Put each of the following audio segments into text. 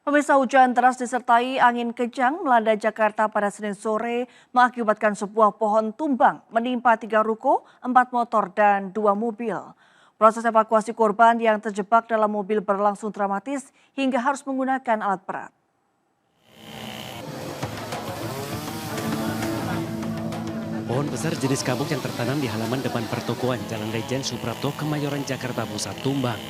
Pemirsa, hujan deras disertai angin kencang melanda Jakarta pada Senin sore mengakibatkan sebuah pohon tumbang menimpa 3 ruko, 4 motor, dan 2 mobil. Proses evakuasi korban yang terjebak dalam mobil berlangsung dramatis hingga harus menggunakan alat berat. Pohon besar jenis kabuk yang tertanam di halaman depan pertokoan Jalan Lejen Suprapto, Kemayoran, Jakarta Pusat tumbang.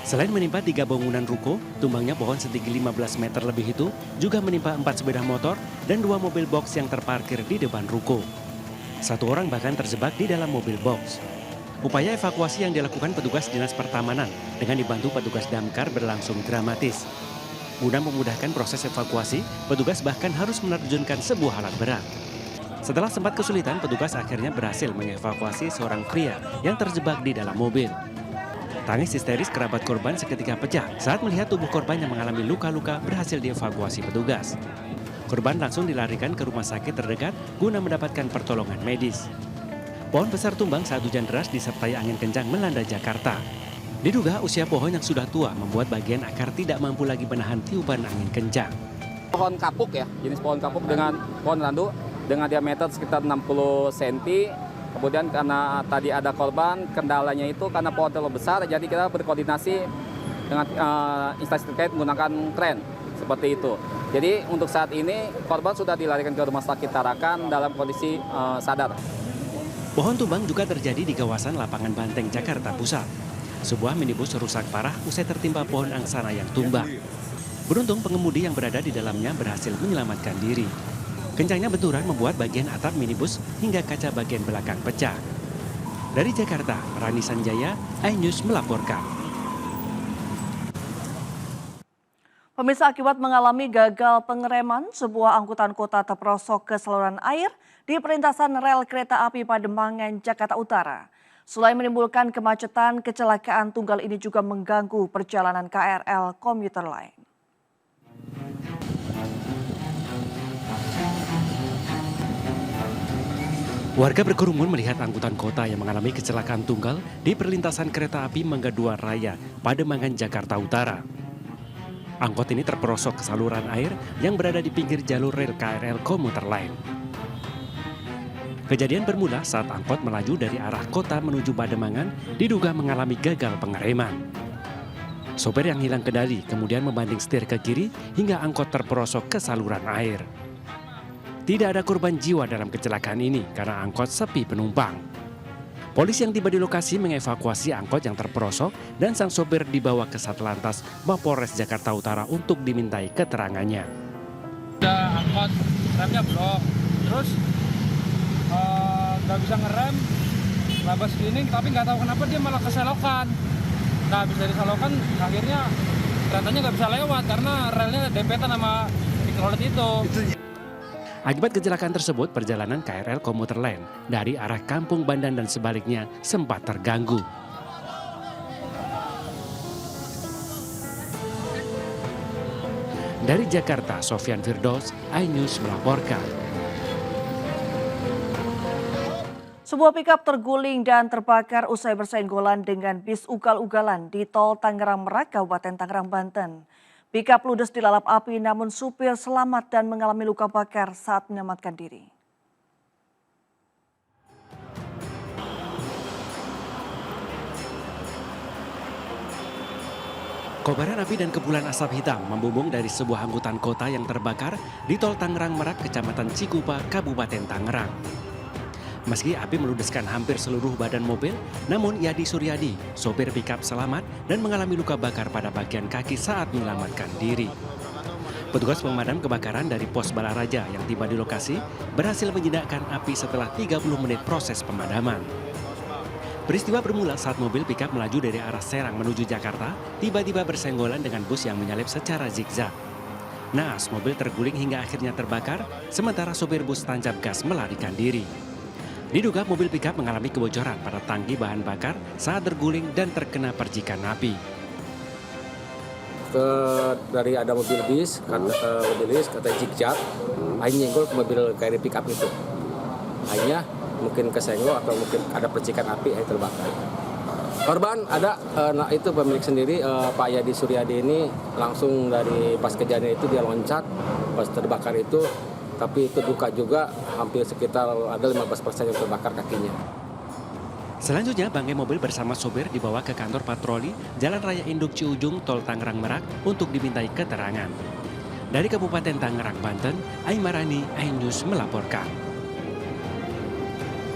Selain menimpa 3 bangunan ruko, tumbangnya pohon setinggi 15 meter lebih itu juga menimpa 4 sepeda motor dan 2 mobil box yang terparkir di depan ruko. 1 orang bahkan terjebak di dalam mobil box. Upaya evakuasi yang dilakukan petugas Dinas Pertamanan dengan dibantu petugas damkar berlangsung dramatis. Guna memudahkan proses evakuasi, petugas bahkan harus menerjunkan sebuah alat berat. Setelah sempat kesulitan, petugas akhirnya berhasil mengevakuasi seorang pria yang terjebak di dalam mobil. Tangis histeris kerabat korban seketika pecah saat melihat tubuh korban yang mengalami luka-luka berhasil dievakuasi petugas. Korban langsung dilarikan ke rumah sakit terdekat guna mendapatkan pertolongan medis. Pohon besar tumbang saat hujan deras disertai angin kencang melanda Jakarta. Diduga usia pohon yang sudah tua membuat bagian akar tidak mampu lagi menahan tiupan angin kencang. Pohon kapuk ya, jenis pohon kapuk dengan pohon randu dengan diameter sekitar 60 cm. Kemudian karena tadi ada korban, kendalanya itu karena pohon terlalu besar, jadi kita berkoordinasi dengan instansi terkait menggunakan kren, seperti itu. Jadi untuk saat ini korban sudah dilarikan ke rumah sakit Tarakan dalam kondisi sadar. Pohon tumbang juga terjadi di kawasan Lapangan Banteng, Jakarta Pusat. Sebuah minibus rusak parah usai tertimpa pohon angsana yang tumbang. Beruntung pengemudi yang berada di dalamnya berhasil menyelamatkan diri. Kencangnya benturan membuat bagian atap minibus hingga kaca bagian belakang pecah. Dari Jakarta, Rani Sanjaya, iNews melaporkan. Pemirsa, akibat mengalami gagal pengereman, sebuah angkutan kota terperosok ke saluran air di perlintasan rel kereta api Pademangan, Jakarta Utara. Selain menimbulkan kemacetan, kecelakaan tunggal ini juga mengganggu perjalanan KRL komuter lain. Warga berkerumun melihat angkutan kota yang mengalami kecelakaan tunggal di perlintasan kereta api Mangga 2 Raya, Pademangan, Jakarta Utara. Angkot ini terperosok ke saluran air yang berada di pinggir jalur rel KRL komuter lain. Kejadian bermula saat angkot melaju dari arah kota menuju Pademangan diduga mengalami gagal pengereman. Sopir yang hilang kendali kemudian membanting setir ke kiri hingga angkot terperosok ke saluran air. Tidak ada korban jiwa dalam kecelakaan ini karena angkot sepi penumpang. Polisi yang tiba di lokasi mengevakuasi angkot yang terperosok dan sang sopir dibawa ke Satlantas Mapolres Jakarta Utara untuk dimintai keterangannya. Udah angkot remnya blok, terus nggak bisa ngerem, labas gini, tapi nggak tahu kenapa dia malah keselokan. Nah, habis dari selokan akhirnya keretanya nggak bisa lewat karena relnya dempetan sama mikrolet itu. Akibat kecelakaan tersebut, perjalanan KRL komuter lain dari arah Kampung Bandan dan sebaliknya sempat terganggu. Dari Jakarta, Sofyan Firdaus, iNews melaporkan. Sebuah pikap terguling dan terbakar usai bersenggolan dengan bis ugal-ugalan di Tol Tangerang Merak, Kabupaten Tangerang, Banten. Pikap ludes dilalap api namun supir selamat dan mengalami luka bakar saat menyelamatkan diri. Kobaran api dan kepulan asap hitam membumbung dari sebuah angkutan kota yang terbakar di Tol Tangerang Merak, Kecamatan Cikupa, Kabupaten Tangerang. Meski api meludeskan hampir seluruh badan mobil, namun Yadi Suryadi, sopir pikap selamat dan mengalami luka bakar pada bagian kaki saat menyelamatkan diri. Petugas pemadam kebakaran dari Pos Balaraja yang tiba di lokasi berhasil menjinakkan api setelah 30 menit proses pemadaman. Peristiwa bermula saat mobil pikap melaju dari arah Serang menuju Jakarta, tiba-tiba bersenggolan dengan bus yang menyalip secara zigzag. Naas, mobil terguling hingga akhirnya terbakar, sementara sopir bus tancap gas melarikan diri. Diduga mobil pikap mengalami kebocoran pada tangki bahan bakar saat terguling dan terkena percikan api. Dari ada mobil bis, kata zigzag, akhirnya nyenggol ke mobil KRL pickup itu. Akhirnya mungkin kesenggol atau mungkin ada percikan api, akhirnya terbakar. Korban ada, nah itu pemilik sendiri, Pak Yadi Suryadi ini langsung dari pas kejadian itu dia loncat pas terbakar itu, tapi itu duka juga, hampir sekitar ada 15% yang terbakar kakinya. Selanjutnya, bangkai mobil bersama sopir dibawa ke kantor patroli Jalan Raya Induk Ciujung, Tol Tangerang Merak untuk dimintai keterangan. Dari Kabupaten Tangerang, Banten, Aimarani, iNews melaporkan.